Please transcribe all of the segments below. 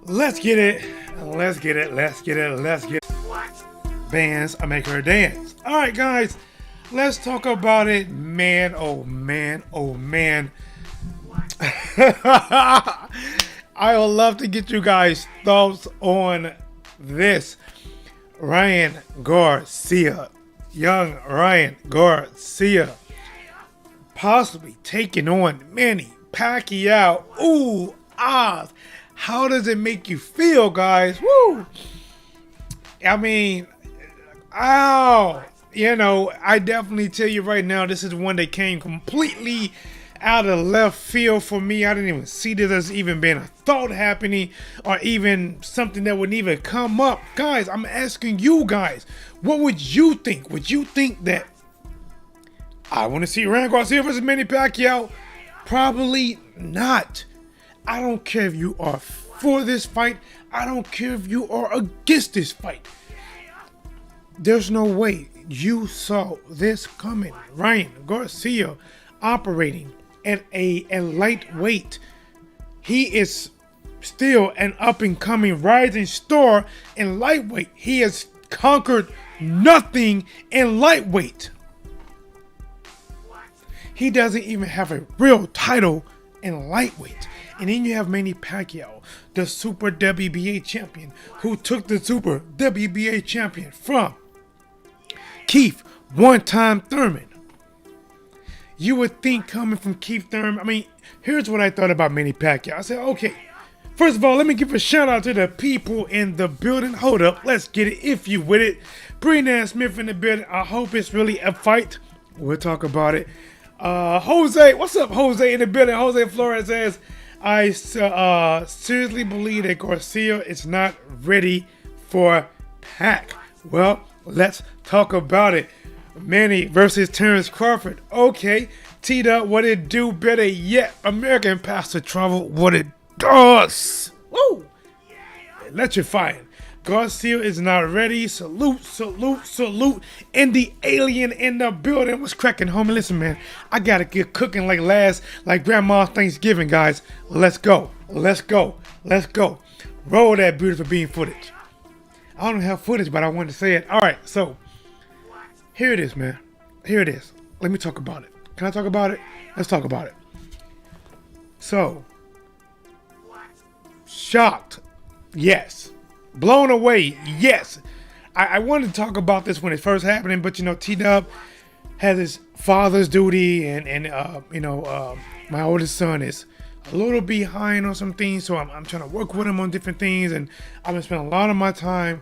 Let's get it. Let's get it. Let's get it. Let's get it. Bands, I make her dance. All right, guys. Let's talk about it. Man, oh man, oh man. I would love to get you guys' thoughts on this. Ryan Garcia, young Ryan Garcia, possibly taking on Manny Pacquiao. Ooh, ah. How does it make you feel, guys? Woo! I mean, ow. You know, I definitely tell you right now, this is one that came completely out of left field for me. I didn't even see this as even being a thought happening or even something that would even come up. Guys, I'm asking you guys, what would you think? Would you think that I want to see Ryan Garcia versus Manny Pacquiao? Probably not. I don't care if you are for this fight. I don't care if you are against this fight. There's no way you saw this coming. Ryan Garcia operating at a lightweight. He is still an up-and-coming rising star in lightweight. He has conquered nothing in lightweight. He doesn't even have a real title in lightweight. And then you have Manny Pacquiao, the Super WBA champion, who took the Super WBA champion from Keith one-time Thurman. You would think coming from Keith Thurman, I mean, here's what I thought about Manny Pacquiao. I said, okay, first of all, let me give a shout out to the people in the building. Hold up, let's get it if you with it. Brenan Smith in the building. I hope it's really a fight. We'll talk about it. Jose, what's up, Jose in the building? Jose Flores says, I seriously believe that Garcia is not ready for Pac. Well, let's talk about it. Manny versus Terrence Crawford. Okay. T-Dub, what it do? Better yet, American Pastor Travel, what it does. Woo! Electrifying. Garcia is not ready. Salute, salute, salute. And the alien in the building was cracking, homie. Listen, man, I gotta get cooking like Grandma's Thanksgiving, guys. Let's go. Let's go. Let's go. Roll that beautiful bean footage. I don't have footage, but I wanted to say it. All right, so here it is, man. Here it is. Let me talk about it. Can I talk about it? Let's talk about it. So, shocked. Yes. Blown away, yes. I wanted to talk about this when it first happened, but you know, T-Dub has his father's duty, and my oldest son is a little behind on some things, so I'm trying to work with him on different things, and I've been spending a lot of my time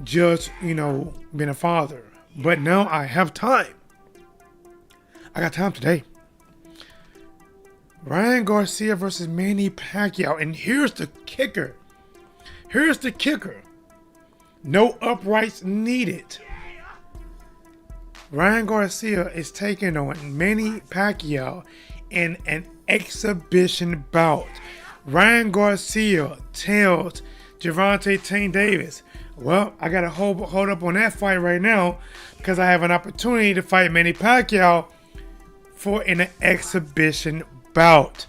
just, being a father. But now I have time. I got time today. Ryan Garcia versus Manny Pacquiao, and here's the kicker. Here's the kicker. No uprights needed. Ryan Garcia is taking on Manny Pacquiao in an exhibition bout. Ryan Garcia tells Gervonta Tank Davis, well, I got to hold up on that fight right now because I have an opportunity to fight Manny Pacquiao for an exhibition bout.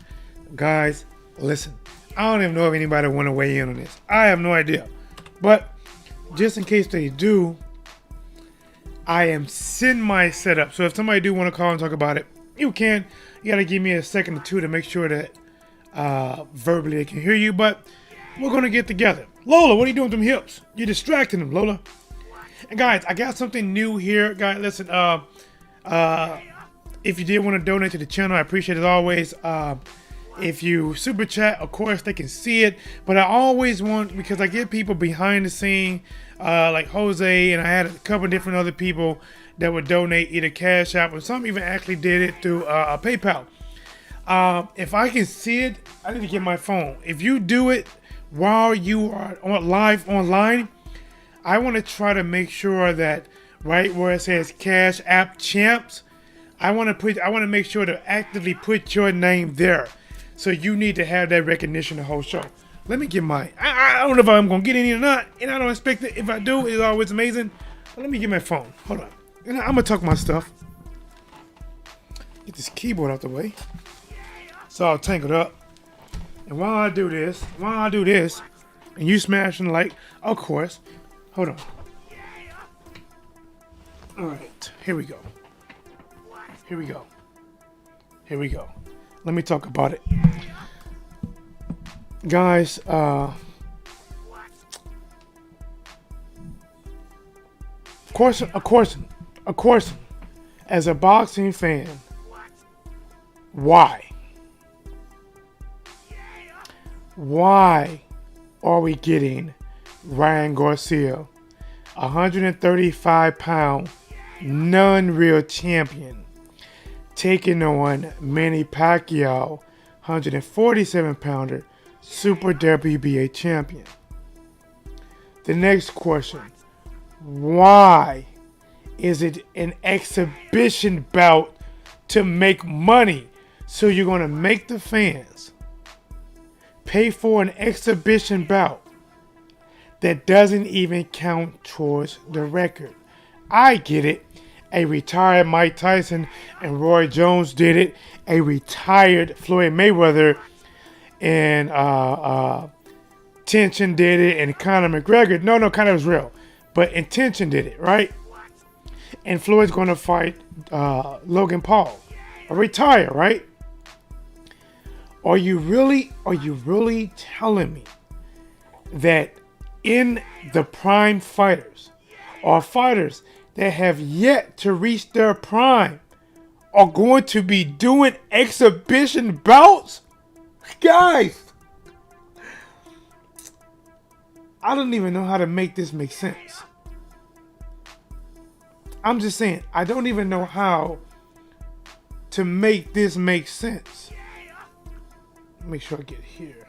Guys, listen. I don't even know if anybody want to weigh in on this. I have no idea. But just in case they do, I am semi-set up. So if somebody do want to call and talk about it, you can. You got to give me a second or two to make sure that verbally they can hear you. But we're going to get together. Lola, what are you doing with them hips? You're distracting them, Lola. And guys, I got something new here. Guys, listen. If you did want to donate to the channel, I appreciate it as always. If you super chat, of course they can see it, but I always want, because I get people behind the scene like Jose, and I had a couple different other people that would donate either Cash App, or some even actually did it through PayPal. If I can see it, I need to get my phone. If you do it while you are live online, I want to try to make sure that right where it says Cash App Champs, I want to make sure to actively put your name there. So you need to have that recognition the whole show. Let me get my, I don't know if I'm going to get any or not, and I don't expect it. If I do, it's always amazing. But let me get my phone. Hold on. And I'm going to tuck my stuff. Get this keyboard out the way. It's all tangled up. And while I do this, and you smashing the like, of course. Hold on. All right, here we go. Here we go. Here we go. Let me talk about it. Guys, of course, as a boxing fan, why are we getting Ryan Garcia, 135-pound non-real champion, taking on Manny Pacquiao, 147-pounder Super WBA champion? The next question: why is it an exhibition bout to make money? So you're going to make the fans pay for an exhibition bout that doesn't even count towards the record. I get it. A retired Mike Tyson and Roy Jones did it. A retired Floyd Mayweather and Tension did it. And Conor McGregor. No, Conor was real. But Intention did it, right? And Floyd's going to fight Logan Paul. A retire, right? Are you really telling me that in the prime fighters, or fighters that have yet to reach their prime, are going to be doing exhibition bouts? Guys, I don't even know how to make this make sense. I'm just saying, I don't even know how to make this make sense. Make sure I get here.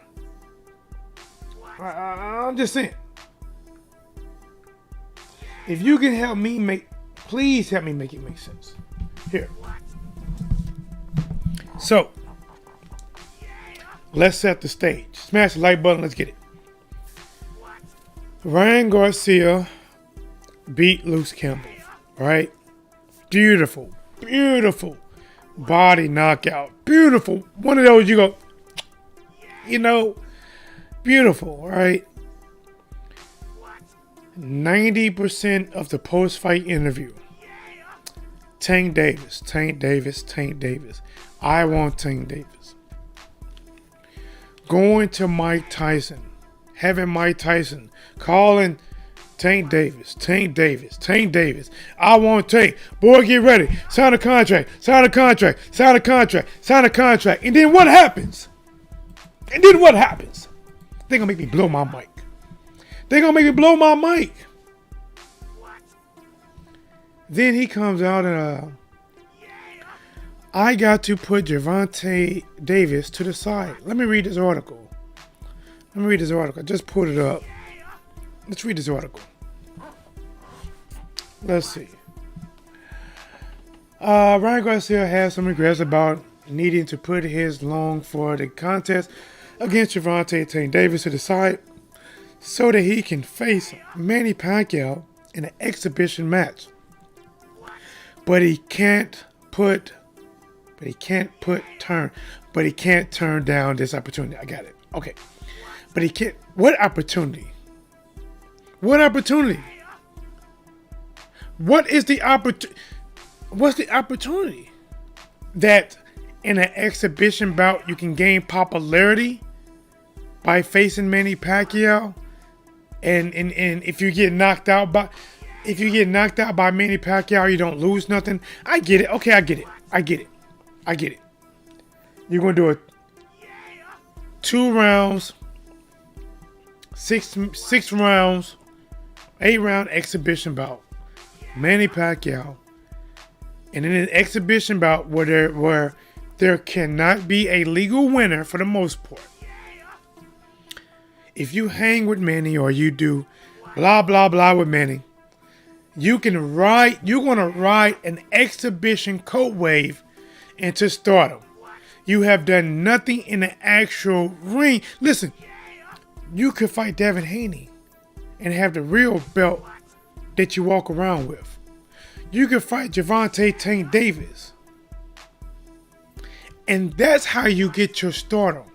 I'm just saying. If you can help me please help me make it make sense. Here. So, let's set the stage. Smash the like button, let's get it. Ryan Garcia beat Luke Campbell, right? Beautiful body knockout. Beautiful. One of those you go, beautiful, right? 90% of the post-fight interview, Tank Davis. I want Tank Davis. Going to Mike Tyson, having Mike Tyson calling Tank Davis. I want Tank. Boy, get ready. Sign a contract. And then what happens? They're gonna make me blow my mic. Then he comes out and I got to put Gervonta Davis to the side. Let me read this article. I just put it up. Let's read this article. Let's see. Ryan Garcia has some regrets about needing to put his long for the contest against Gervonta Tank Davis to the side so that he can face Manny Pacquiao in an exhibition match. But he can't turn down this opportunity. I got it. Okay. But he can't. What opportunity? What is the opportunity? What's the opportunity? That in an exhibition bout you can gain popularity by facing Manny Pacquiao, and if you get knocked out by Manny Pacquiao, you don't lose nothing. I get it. Okay, I get it. You're gonna do a 2 rounds, 6 rounds, 8-round exhibition bout, Manny Pacquiao, and in an exhibition bout where there cannot be a legal winner for the most part. If you hang with Manny or you do blah blah blah with Manny, you're gonna ride an exhibition coat wave into stardom. You have done nothing in the actual ring. Listen, you could fight Devin Haney and have the real belt that you walk around with. You could fight Gervonta Tank Davis. And that's how you get your stardom.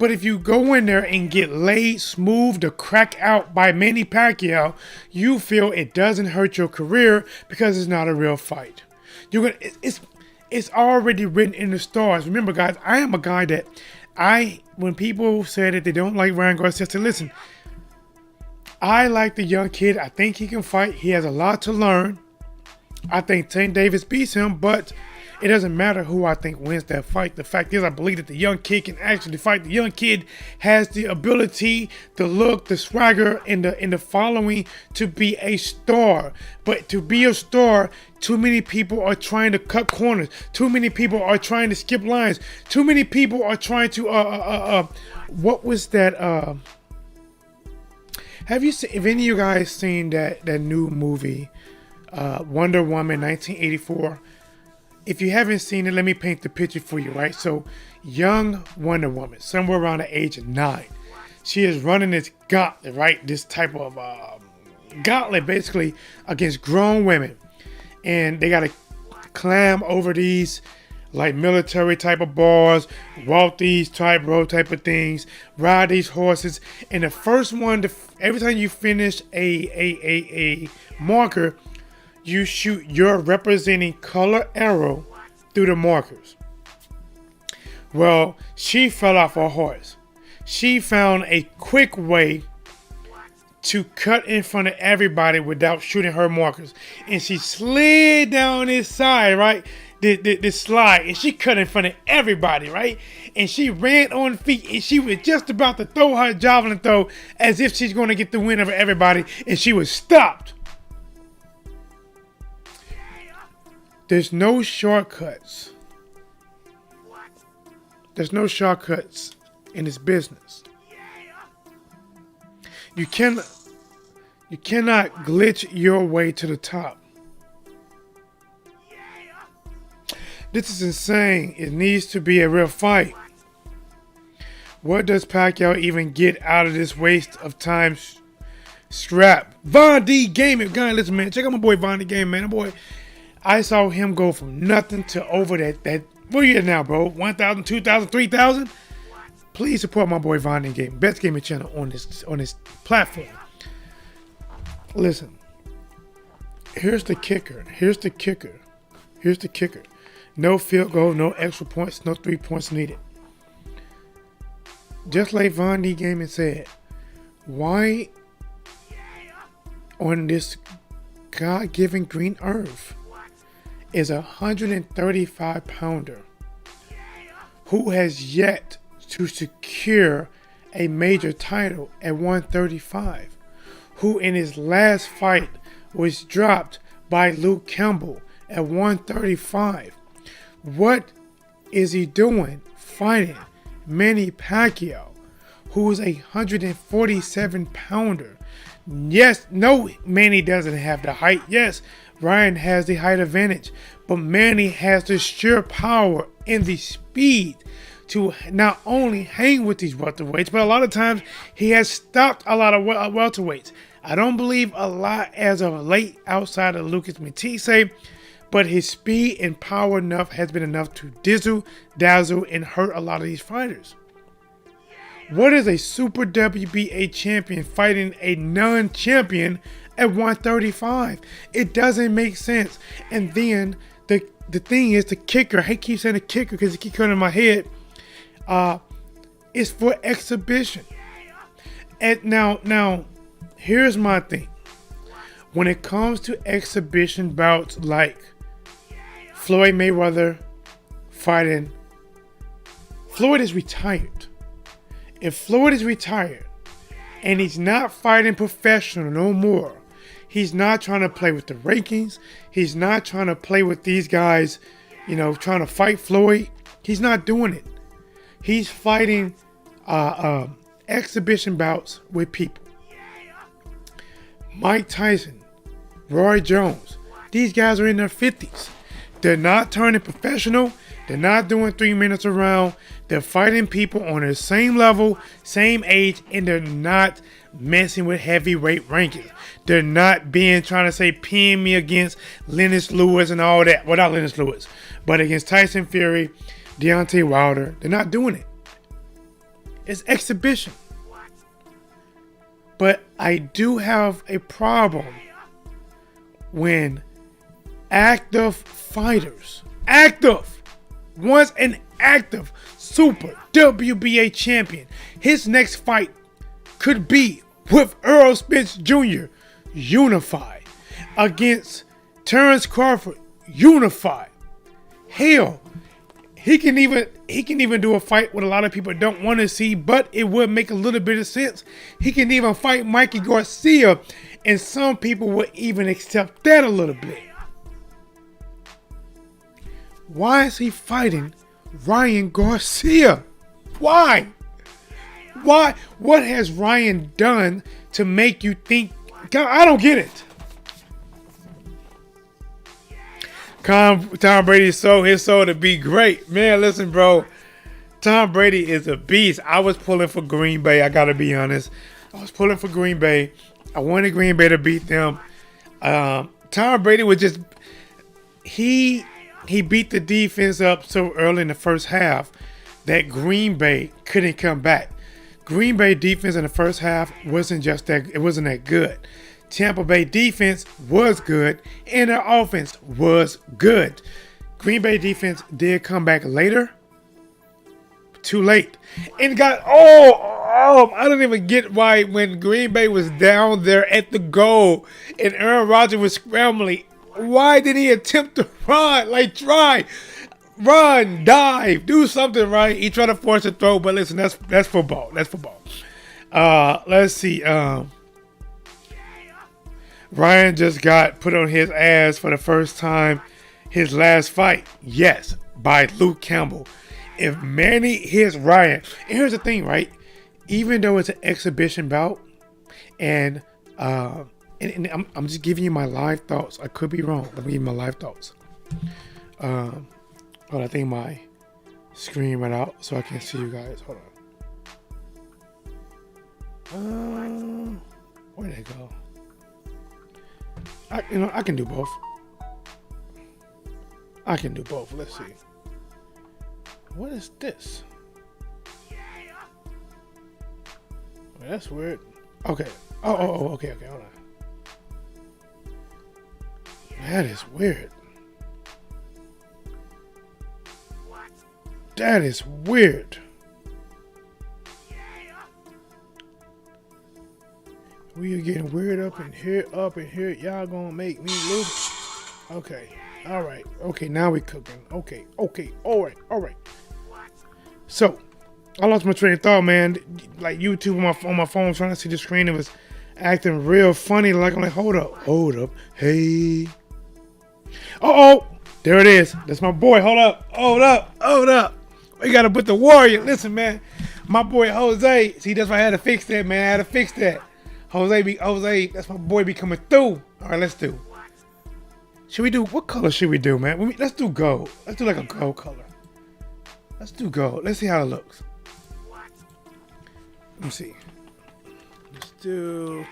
But if you go in there and get laid smooth to crack out by Manny Pacquiao, you feel it doesn't hurt your career because it's not a real fight. It's already written in the stars. Remember, guys, I am a guy that when people say that they don't like Ryan Garcia, I say, listen, I like the young kid. I think he can fight. He has a lot to learn. I think Tank Davis beats him, but it doesn't matter who I think wins that fight. The fact is, I believe that the young kid can actually fight. The young kid has the ability, the look, the swagger, and the following to be a star. But to be a star, too many people are trying to cut corners. Too many people are trying to skip lines. Too many people are trying to what was that? Have you seen? Have any of you guys seen that new movie, Wonder Woman 1984? If you haven't seen it, let me paint the picture for you, right? So, young Wonder Woman, somewhere around the age of 9, she is running this gauntlet, right? This type of gauntlet, basically, against grown women. And they got to climb over these, like, military type of bars, walk these type road type of things, ride these horses. And the first one, every time you finish a marker, you shoot your representing color arrow through the markers. Well, she fell off her horse. She found a quick way to cut in front of everybody without shooting her markers. And she slid down this side, right? This slide. And she cut in front of everybody, right? And she ran on feet. And she was just about to throw her javelin throw as if she's going to get the win over everybody. And she was stopped. There's no shortcuts. There's no shortcuts in this business. You cannot glitch your way to the top. This is insane. It needs to be a real fight. What does Pacquiao even get out of this waste of time scrap? Von D Gaming. Guys, listen, man. Check out my boy Von D Gaming, man. My boy, I saw him go from nothing to over that. What are you at now, bro? 1,000, 2,000, 3,000? Please support my boy Von D Gaming, best gaming channel on this platform. Listen, here's the kicker. No field goal, no extra points, no 3 points needed. Just like Von D Gaming said, why on this God-given green earth is a 135 pounder who has yet to secure a major title at 135, who in his last fight was dropped by Luke Campbell at 135. What is he doing fighting Manny Pacquiao, who is a 147 pounder? Yes, no, Manny doesn't have the height. Yes, Ryan has the height advantage, but Manny has the sheer power and the speed to not only hang with these welterweights, but a lot of times he has stopped a lot of welterweights. I don't believe a lot as of late outside of Lucas Matisse, but his speed and power has been enough to dazzle, and hurt a lot of these fighters. What is a super WBA champion fighting a non-champion at 135? It doesn't make sense. And then the thing is, the kicker, I keep saying the kicker because it keeps coming in my head, is for exhibition. And now, here's my thing. When it comes to exhibition bouts like Floyd Mayweather fighting, Floyd is retired. If Floyd is retired and he's not fighting professional no more, he's not trying to play with the rankings. He's not trying to play with these guys, trying to fight Floyd. He's not doing it. He's fighting exhibition bouts with people. Mike Tyson, Roy Jones, these guys are in their 50s. They're not turning professional. They're not doing 3 minutes a round. They're fighting people on the same level, same age, and they're not messing with heavyweight rankings. They're not trying to say pin me against Lennox Lewis and all that. Well, not Lennox Lewis, but against Tyson Fury, Deontay Wilder. They're not doing it. It's exhibition. But I do have a problem when active fighters, once an active super WBA champion, his next fight could be with Earl Spence Jr. unified against Terrence Crawford unified. Hell, he can even do a fight what a lot of people don't want to see, but it would make a little bit of sense. He can even fight Mikey Garcia, and some people would even accept that a little bit. Why is he fighting Ryan Garcia? Why? What has Ryan done to make you think? God, I don't get it. Tom Brady sold his soul to be great. Man, listen, bro. Tom Brady is a beast. I was pulling for Green Bay. I got to be honest. I was pulling for Green Bay. I wanted Green Bay to beat them. Tom Brady was just... He beat the defense up so early in the first half that Green Bay couldn't come back. Green Bay defense in the first half wasn't that good. Tampa Bay defense was good, and their offense was good. Green Bay defense did come back later. Too late. And got, I don't even get why when Green Bay was down there at the goal and Aaron Rodgers was scrambling, why did he attempt to run? Run, dive, do something, right? He tried to force a throw, but listen, that's football. That's football. Let's see. Ryan just got put on his ass for the first time his last fight. Yes, by Luke Campbell. If Manny hits Ryan, and here's the thing, right? Even though it's an exhibition bout, and I'm just giving you my live thoughts. I could be wrong. Let me give you my live thoughts. I think my screen went out, so I can't see you guys. Hold on. Where'd it go? I can do both. Let's see. What is this? Well, that's weird. Okay. Okay. Hold on. That is weird. That is weird. We are getting weird up in here. Y'all gonna make me lose. Okay. All right. Okay, now we cooking. Okay. All right. So, I lost my train of thought, man. Like YouTube on my phone, trying to see the screen. It was acting real funny. Like I'm like, hold up. Hey. There it is. That's my boy. Hold up. We gotta put the warrior. Listen, man. My boy Jose. See, that's why I had to fix that, man. I had to fix that. Jose, that's my boy be coming through. All right, let's do. What color should we do, man? Let's do gold. Let's do like a gold color. Let's do gold. Let's see how it looks. Let me see. Let's do...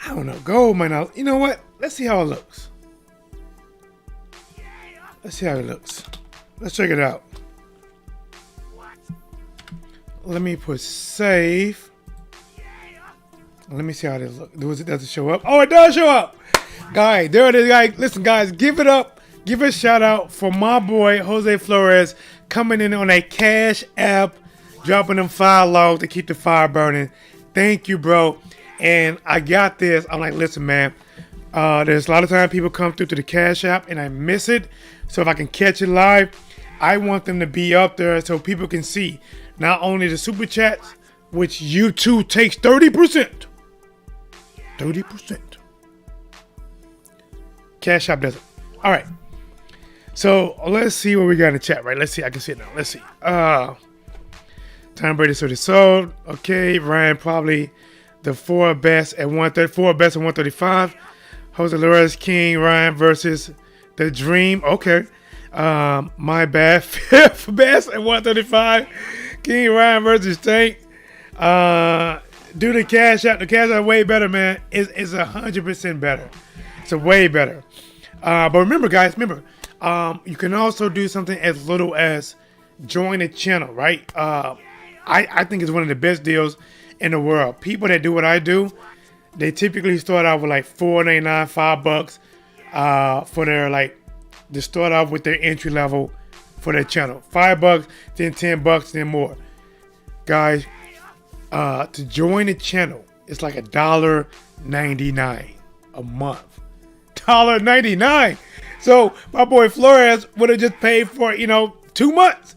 I don't know. Gold might not... You know what? Let's see how it looks. Let's check it out. Let me put save. Let me see how this looks. Does it show up? Oh, it does show up. Guys, there it is, guys. Listen, guys, give it up. Give a shout out for my boy, Jose Flores, coming in on a Cash App, dropping them fire logs to keep the fire burning. Thank you, bro. And I got this. I'm like, listen, man. There's a lot of times people come through to the Cash App and I miss it. So if I can catch it live, I want them to be up there so people can see not only the super chats, which YouTube takes 30%. 30%. Cash App doesn't. All right. So let's see what we got in the chat, right? Let's see. I can see it now. Let's see. Tom Brady sold. Okay. Ryan probably the four best at 135. Jose Flores King Ryan versus the Dream. Okay. My bad. Fifth best at 135. King Ryan versus Tank. Do the Cash App. The Cash App way better, man. It's 100% better. It's a way better. But remember, guys, you can also do something as little as join the channel, right? I think it's one of the best deals in the world. People that do what I do, they typically start out with like $4.99, $5 for their like to start off with their entry level for their channel. $5, then $10, then more. Guys, to join the channel, it's like $1.99 a month. $1.99. So my boy Flores would have just paid for 2 months.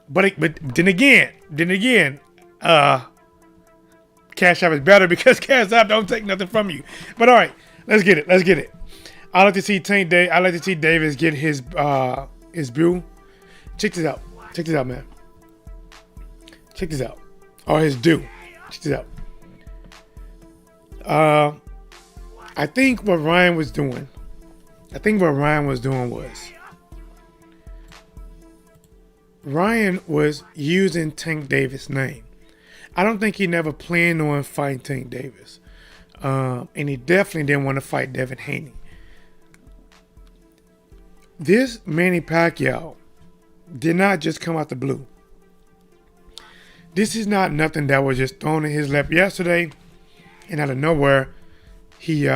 But then again, Cash App is better because Cash App don't take nothing from you. But all right, let's get it. I like to see Davis get his due. Check this out, man. Check this out. Or his due. Check this out. I think what Ryan was doing was Ryan was using Tank Davis' name. I don't think he never planned on fighting Tank Davis. And he definitely didn't want to fight Devin Haney. This Manny Pacquiao did not just come out the blue. This is not nothing that was just thrown in his lap yesterday and out of nowhere he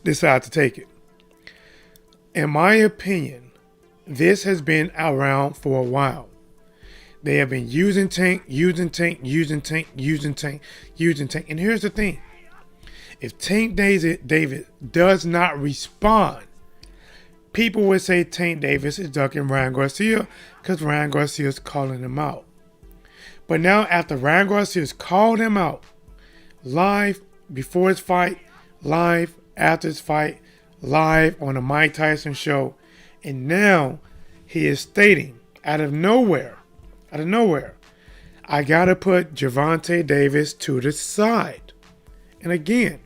decided to take it. In my opinion, this has been around for a while. They have been using Tank. And here's the thing. If Tank Davis does not respond, people would say Tank Davis is ducking Ryan Garcia because Ryan Garcia is calling him out. But now after Ryan Garcia's called him out, live before his fight, live after his fight, live on the Mike Tyson show, and now he is stating out of nowhere, I gotta put Gervonta Davis to the side. And again,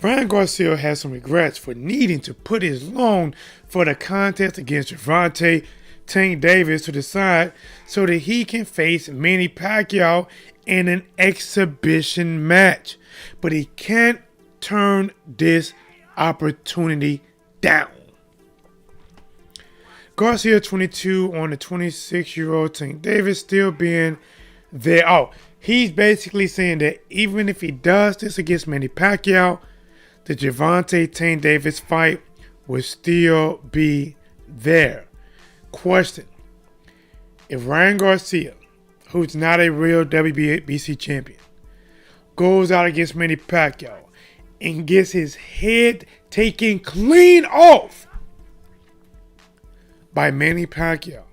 Ryan Garcia has some regrets for needing to put his loan for the contest against Gervonta Tank Davis to the side so that he can face Manny Pacquiao in an exhibition match. But he can't turn this opportunity down. Garcia 22 on the 26-year-old Tank Davis still being there. Oh, he's basically saying that even if he does this against Manny Pacquiao, the Gervonta Tank Davis fight will still be there. Question: if Ryan Garcia, who's not a real WBC champion, goes out against Manny Pacquiao and gets his head taken clean off by Manny Pacquiao,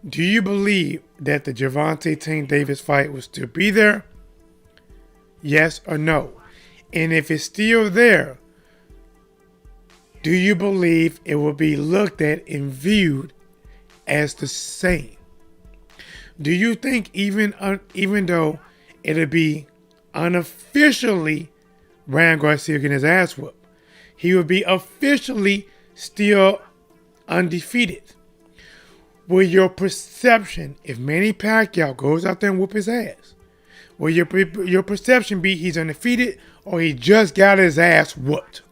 do you believe that the Gervonta Tank Davis fight will still be there? Yes or no? And if it's still there, do you believe it will be looked at and viewed as the same? Do you think even though it'll be unofficially Ryan Garcia getting his ass whooped, he will be officially still undefeated? Will your perception, if Manny Pacquiao goes out there and whoop his ass, will your perception be he's undefeated or he just got his ass whooped?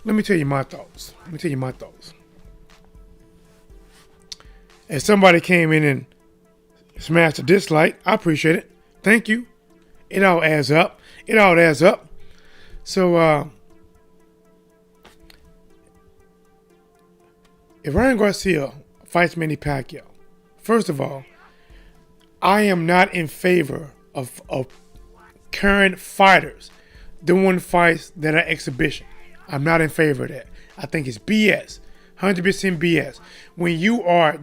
Let me tell you my thoughts. If somebody came in and smashed a dislike, I appreciate it. Thank you. It all adds up. So, if Ryan Garcia fights Manny Pacquiao, first of all, I am not in favor of current fighters doing fights that are exhibition. I'm not in favor of that. I think it's BS. 100% BS. When you are,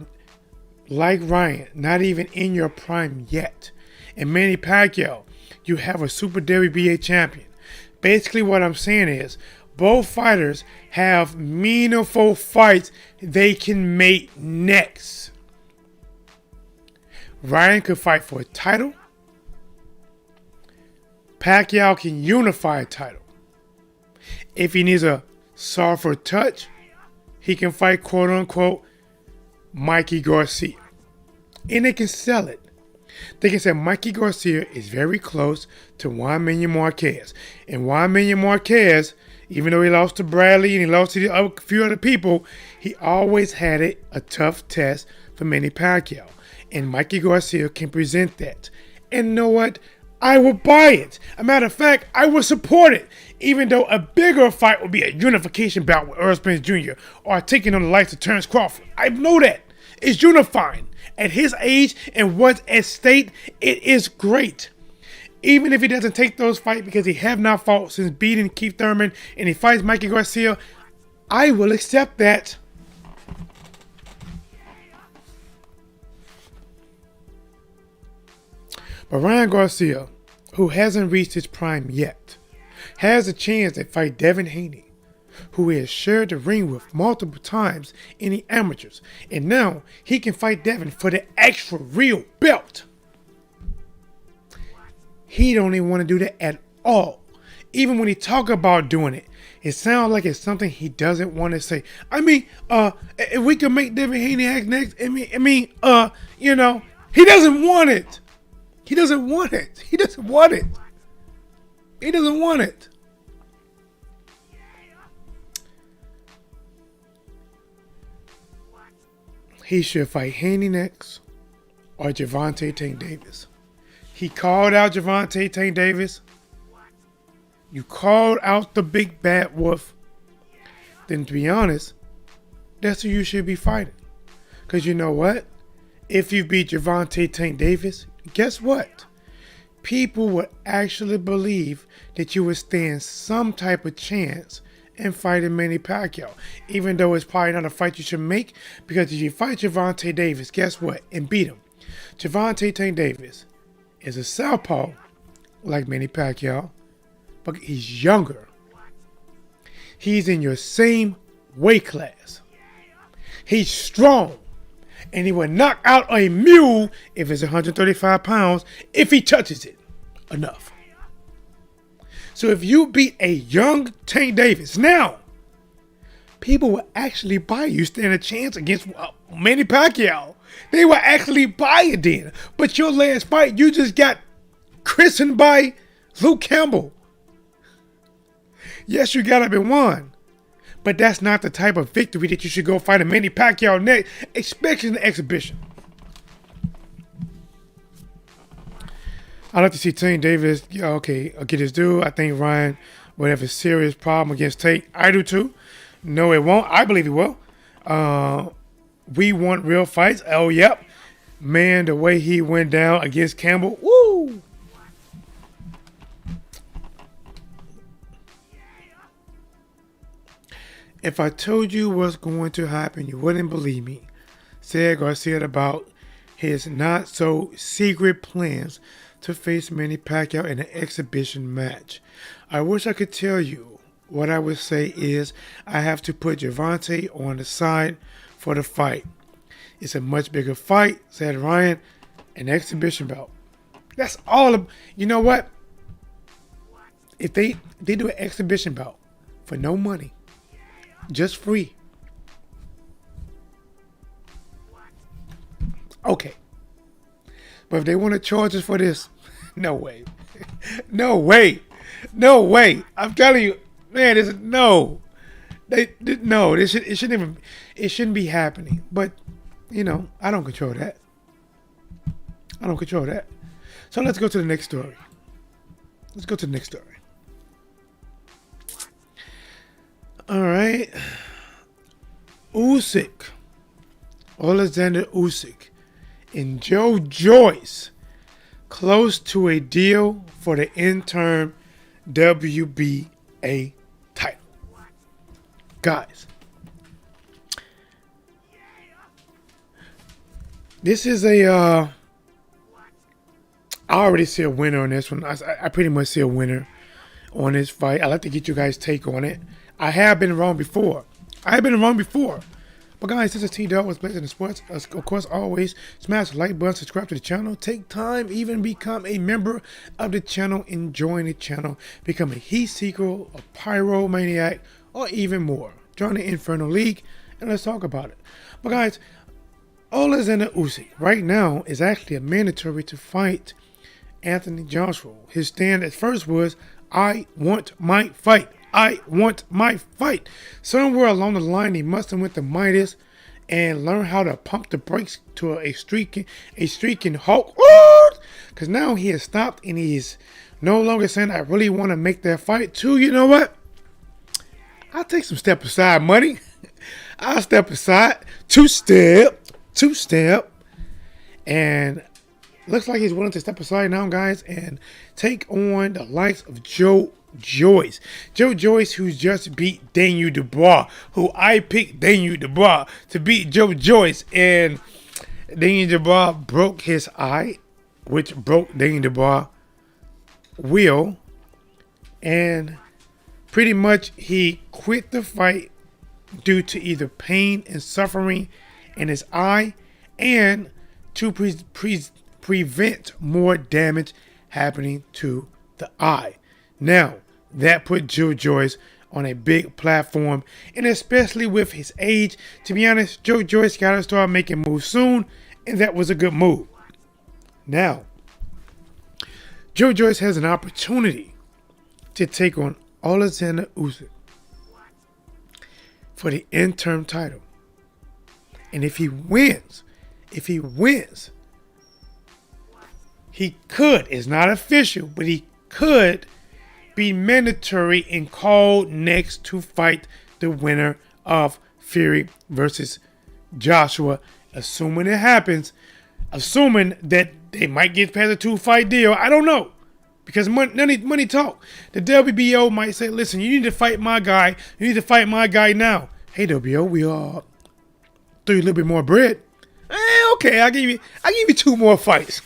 like Ryan, not even in your prime yet, and Manny Pacquiao, you have a Super WBA champion. Basically what I'm saying is, both fighters have meaningful fights they can make next. Ryan could fight for a title. Pacquiao can unify a title. If he needs a softer touch, he can fight quote-unquote Mikey Garcia. And they can sell it. They can say Mikey Garcia is very close to Juan Manuel Marquez. And Juan Manuel Marquez, even though he lost to Bradley and he lost to a few other people, he always had a tough test for Manny Pacquiao. And Mikey Garcia can present that. And you know what? I will buy it. A matter of fact, I will support it. Even though a bigger fight would be a unification bout with Earl Spence Jr. or taking on the likes of Terrence Crawford. I know that. It's unifying. At his age and what's at stake, it is great. Even if he doesn't take those fights because he have not fought since beating Keith Thurman and he fights Mikey Garcia, I will accept that. But Ryan Garcia, who hasn't reached his prime yet, has a chance to fight Devin Haney, who he has shared the ring with multiple times in the amateurs. And now he can fight Devin for the extra real belt. He don't even want to do that at all. Even when he talk about doing it, it sounds like it's something he doesn't want to say. I mean, if we can make Devin Haney act next, you know, he doesn't want it. He doesn't want it. He doesn't want it. He doesn't want it. He should fight Haney next or Gervonta Tank Davis. He called out Gervonta Tank Davis. You called out the big bad wolf. Then to be honest, that's who you should be fighting. Because you know what? If you beat Gervonta Tank Davis, guess what? People would actually believe that you would stand some type of chance in fighting Manny Pacquiao. Even though it's probably not a fight you should make, because if you fight Gervonta Davis, guess what? And beat him. Gervonta Tank Davis is a southpaw like Manny Pacquiao, but he's younger. He's in your same weight class. He's strong. And he will knock out a mule if it's 135 pounds if he touches it enough. So if you beat a young Tank Davis, now people will actually buy you stand a chance against Manny Pacquiao. They will actually buy it then. But your last fight, you just got christened by Luke Campbell. Yes, you got up and won. But that's not the type of victory that you should go fight a Manny Pacquiao next, especially in the exhibition. I'd like to see Tank Davis, get his due. I think Ryan will have a serious problem against Tank. I do too. No, it won't. I believe he will. We want real fights. Oh, yep. Man, the way he went down against Campbell. Woo! If I told you what's going to happen, you wouldn't believe me, said Garcia about his not-so-secret plans to face Manny Pacquiao in an exhibition match. I wish I could tell you. What I would say is I have to put Gervonta on the side for the fight. It's a much bigger fight, said Ryan, an exhibition bout. That's all of, you know what? If they do an exhibition bout for no money, just free. Okay. But if they want to charge us for this, no way. No way. No way. I'm telling you, man, no. It shouldn't be happening. But, you know, I don't control that. So let's go to the next story. All right. Uysk, Alexander Uysk, and Joyce close to a deal for the interim WBA title. Guys, this is I already see a winner on this one. I pretty much see a winner on this fight. I'd like to get you guys' take on it. I have been wrong before. But guys, this is T-Dog with Blazing the Sports. Of course, always smash the like button, subscribe to the channel. Take time, even become a member of the channel, enjoying the channel. Become a heat seeker, a Alexander Usyk right now is actually a mandatory to fight Anthony Joshua. His stand at first was, I want my fight. I want my fight. Somewhere along the line, he must have went to Midas and learned how to pump the brakes to a streaking halt. Because now he has stopped and he's no longer saying, I really want to make that fight too. You know what? I'll take some step aside money. I'll step aside. Two step. And looks like he's willing to step aside now, guys, and take on the likes of Joyce. Joyce, who's just beat Daniel Dubois, who I picked Daniel Dubois to beat Joyce. And Daniel Dubois broke his eye, which broke Daniel Dubois' will. And pretty much he quit the fight due to either pain and suffering in his eye and to prevent more damage happening to the eye. Now, that put Joyce on a big platform, and especially with his age, to be honest, Joyce got to start making moves soon, and that was a good move. Now, Joyce has an opportunity to take on Alexander Usyk for the interim title. And if he wins, he could, it's not official, but he could be mandatory and called next to fight the winner of Fury versus Joshua, assuming it happens, assuming that they might get past a 2-fight deal. I don't know, because money talk. The WBO might say, listen, you need to fight my guy. You need to fight my guy now. Hey, WBO, we threw you a little bit more bread. Okay, I'll give you 2 more fights.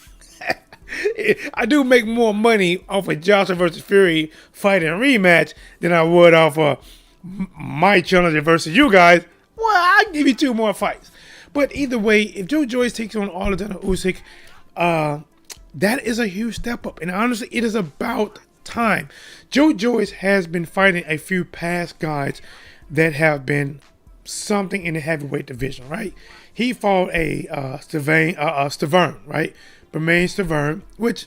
I do make more money off of Joshua versus Fury fight and rematch than I would off of my challenger versus you guys. Well, I'll give you 2 more fights. But either way, if Joyce takes on Alexander Usyk, that is a huge step up. And honestly, it is about time. Joyce has been fighting a few past guys that have been something in the heavyweight division, right? He fought a Stavern, right? Bermain Stavern, which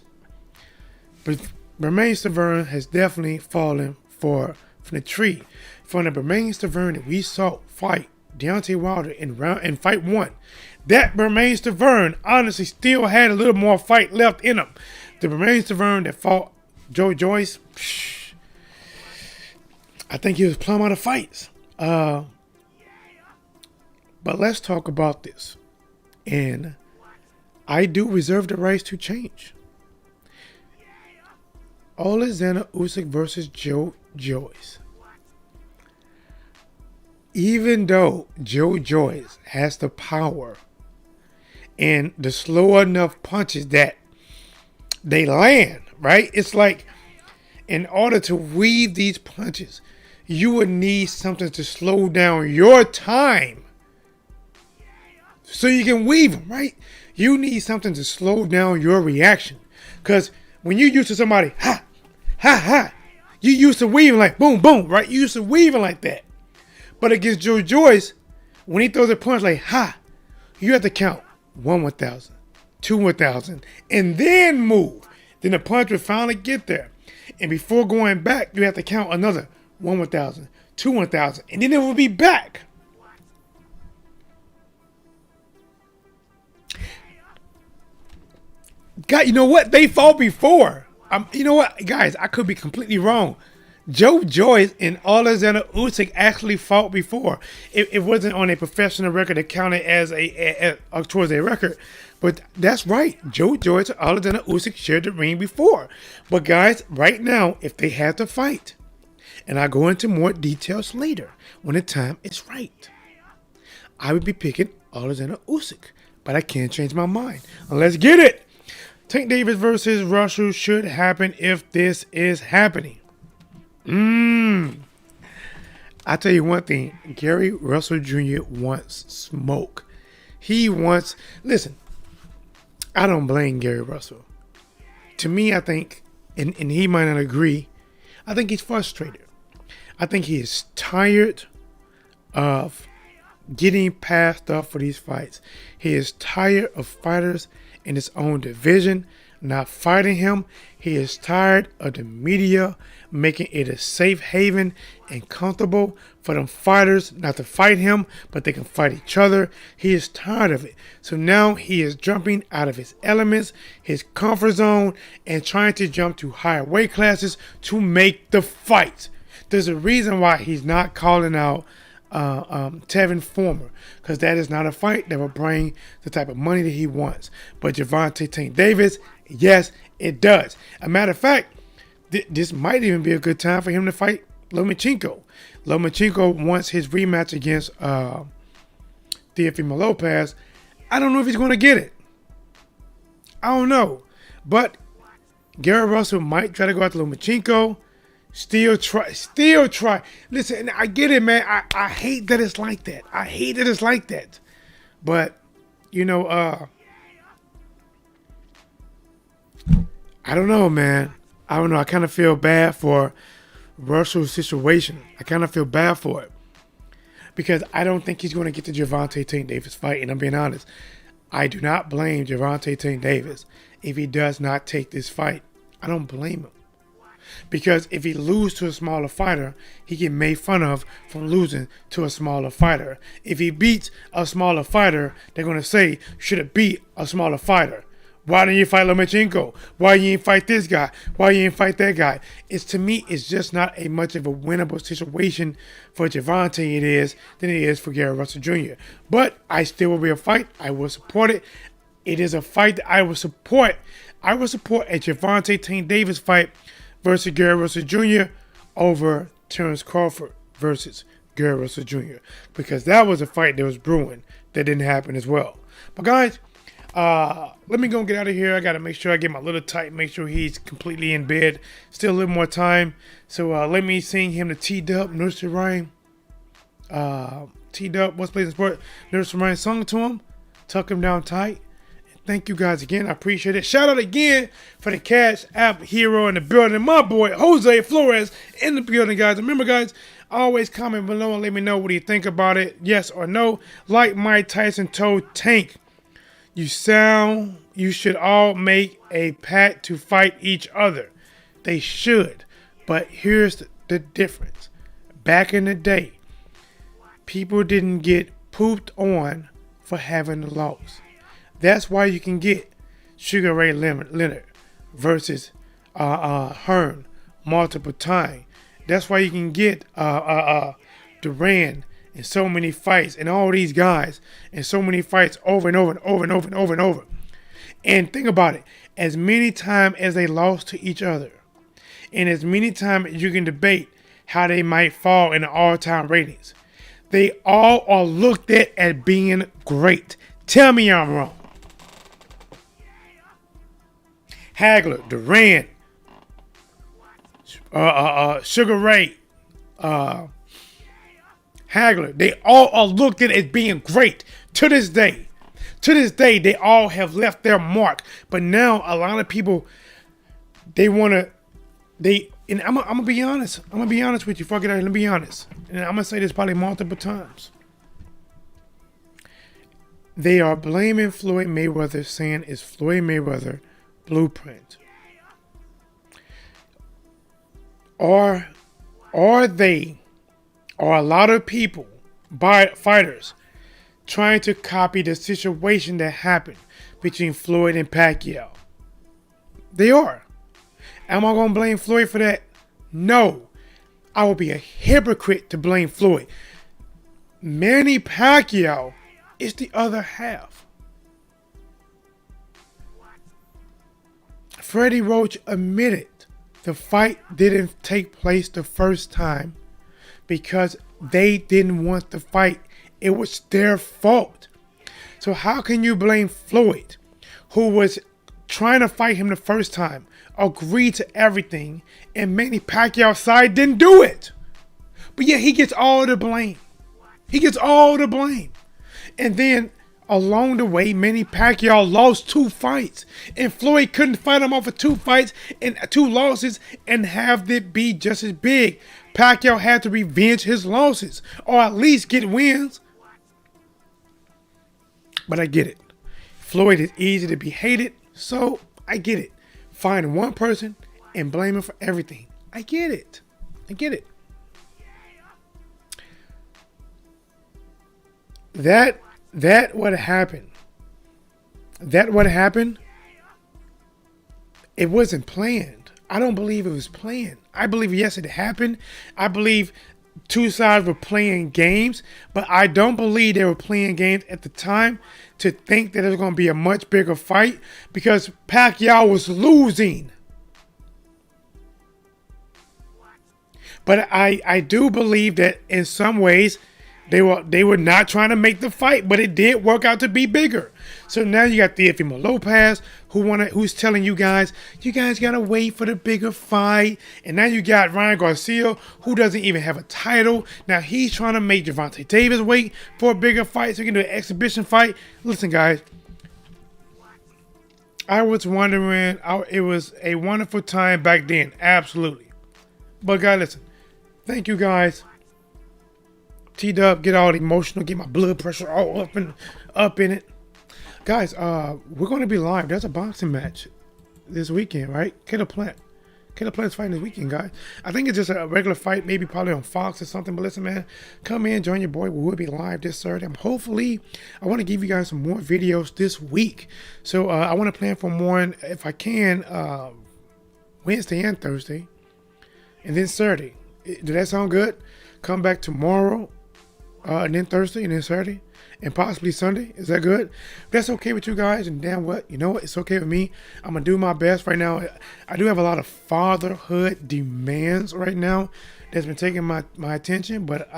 Bermain Stavern has definitely fallen from the tree. From the Bermain Stavern that we saw fight Deontay Wilder in fight 1, that Bermain Stavern honestly still had a little more fight left in him. The Bermain Stavern that fought Joyce, I think he was plumb out of fights. But let's talk about this. And I do reserve the rights to change. Alexander Usyk versus Joyce. Even though Joyce has the power and the slow enough punches that they land, right? It's like in order to weave these punches, you would need something to slow down your time so you can weave them, right? You need something to slow down your reaction. Because when you're used to somebody, ha, ha, ha, you used to weaving like boom, boom, right? You used to weaving like that. But against Joyce, when he throws a punch like ha, you have to count 1 1,000, 2 1,000, and then move. Then the punch will finally get there. And before going back, you have to count another 1 1,000, 2 1,000, and then it will be back. God, you know what? They fought before. You know what, guys? I could be completely wrong. Joyce and Alexander Usyk actually fought before. It wasn't on a professional record. It counted as towards a record. But that's right. Joyce and Alexander Usyk shared the ring before. But guys, right now, if they had to fight, and I'll go into more details later when the time is right, I would be picking Alexander Usyk. But I can't change my mind. Let's get it. Tank Davis versus Russell should happen if this is happening. I tell you one thing. Gary Russell Jr. wants smoke. He wants... Listen, I don't blame Gary Russell. To me, I think, and he might not agree, I think he's frustrated. I think he is tired of getting passed up for these fights. He is tired of fighters in his own division not fighting him. He is tired of the media making it a safe haven and comfortable for them fighters not to fight him, but they can fight each other. He is tired of it. So now he is jumping out of his elements, his comfort zone, and trying to jump to higher weight classes to make the fight. There's a reason why he's not calling out Tevin Former, because that is not a fight that will bring the type of money that he wants. But Gervonta Tank Davis, yes, it does. A matter of fact, this might even be a good time for him to fight Lomachenko. Lomachenko wants his rematch against Teofimo Lopez. I don't know if he's going to get it. I don't know. But Gary Russell might try to go after Lomachenko. Still try. Listen, I get it, man. I hate that it's like that. I hate that it's like that. But, you know, I don't know, man. I don't know. I kind of feel bad for Russell's situation. I kind of feel bad for it. Because I don't think he's going to get the Gervonta Tank Davis fight. And I'm being honest. I do not blame Gervonta Tank Davis if he does not take this fight. I don't blame him. Because if he loses to a smaller fighter, he get made fun of from losing to a smaller fighter. If he beats a smaller fighter, they're going to say, should have beat a smaller fighter. Why didn't you fight Lomachenko? Why you didn't fight this guy? Why you didn't fight that guy? To me, it's just not a much of a winnable situation for Gervonta than it is for Gary Russell Jr. But I still will be a fight. I will support it. It is a fight that I will support. I will support a Gervonta Tank Davis fight versus Gary Russell Jr. over Terrence Crawford versus Gary Russell Jr. Because that was a fight that was brewing that didn't happen as well. But guys, let me go and get out of here. I got to make sure I get my little tight, make sure he's completely in bed. Still a little more time. So let me sing him the T-Dub, Nursery Rhyme. T-Dub, What's Plays in Sport, Nursery Rhyme song to him. Tuck him down tight. Thank you guys again. I appreciate it. Shout out again for the Cash App hero in the building. My boy, Jose Flores in the building, guys. Remember, guys, always comment below and let me know what you think about it. Yes or no. Like Mike Tyson told Tank, you should all make a pact to fight each other. They should. But here's the difference. Back in the day, people didn't get pooped on for having the loss. That's why you can get Sugar Ray Leonard versus Hearn multiple times. That's why you can get Duran in so many fights and all these guys in so many fights over and over and over and over and over and over. And think about it. As many times as they lost to each other and as many times as you can debate how they might fall in the all-time ratings, they all are looked at as being great. Tell me I'm wrong. Hagler, Duran, Sugar Ray, Hagler, they all are looked at as being great to this day. To this day, they all have left their mark. But now a lot of people, and I'm gonna be honest. I'm gonna be honest with you. Fuck it, let me be honest. And I'm gonna say this probably multiple times. They are blaming Floyd Mayweather, saying it's Floyd Mayweather blueprint. Or a lot of people, fighters, trying to copy the situation that happened between Floyd and Pacquiao. They are. Am I going to blame Floyd for that? No. I would be a hypocrite to blame Floyd. Manny Pacquiao is the other half. Freddie Roach admitted the fight didn't take place the first time because they didn't want the fight. It was their fault. So how can you blame Floyd, who was trying to fight him the first time, agreed to everything, and Manny Pacquiao's side didn't do it? But yet he gets all the blame. He gets all the blame. And then along the way, Manny Pacquiao lost 2 fights. And Floyd couldn't fight him off of 2 fights and 2 losses and have it be just as big. Pacquiao had to revenge his losses or at least get wins. But I get it. Floyd is easy to be hated, so I get it. Find one person and blame him for everything. I get it. I get it. That what happened. That what happened. It wasn't planned. I don't believe it was planned. I believe, yes, it happened. I believe two sides were playing games, but I don't believe they were playing games at the time to think that it was going to be a much bigger fight because Pacquiao was losing. But I do believe that in some ways they were not trying to make the fight, but it did work out to be bigger. So now you got Teofimo Lopez who's telling you guys gotta wait for the bigger fight. And now you got Ryan Garcia, who doesn't even have a title. Now he's trying to make Gervonta Davis wait for a bigger fight so he can do an exhibition fight. Listen, guys, I was wondering, it was a wonderful time back then, absolutely. But guys, listen, thank you guys. T-Dub, get all emotional, get my blood pressure all up in it. Guys, we're going to be live. There's a boxing match this weekend, right? Killer Plant's fighting this weekend, guys. I think it's just a regular fight, maybe probably on Fox or something. But listen, man, come in, join your boy. We will be live this Saturday. Hopefully, I want to give you guys some more videos this week. So I want to plan for more, if I can, Wednesday and Thursday. And then Saturday. Does that sound good? Come back tomorrow. And then Thursday, and then Saturday, and possibly Sunday. Is that good? If that's okay with you guys, and damn what, you know what? It's okay with me. I'm going to do my best right now. I do have a lot of fatherhood demands right now that's been taking my attention, but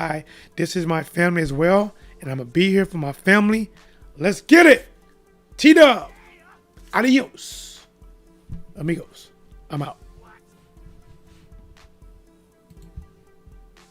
this is my family as well, and I'm going to be here for my family. Let's get it. T-Dub. Adios. Amigos. I'm out.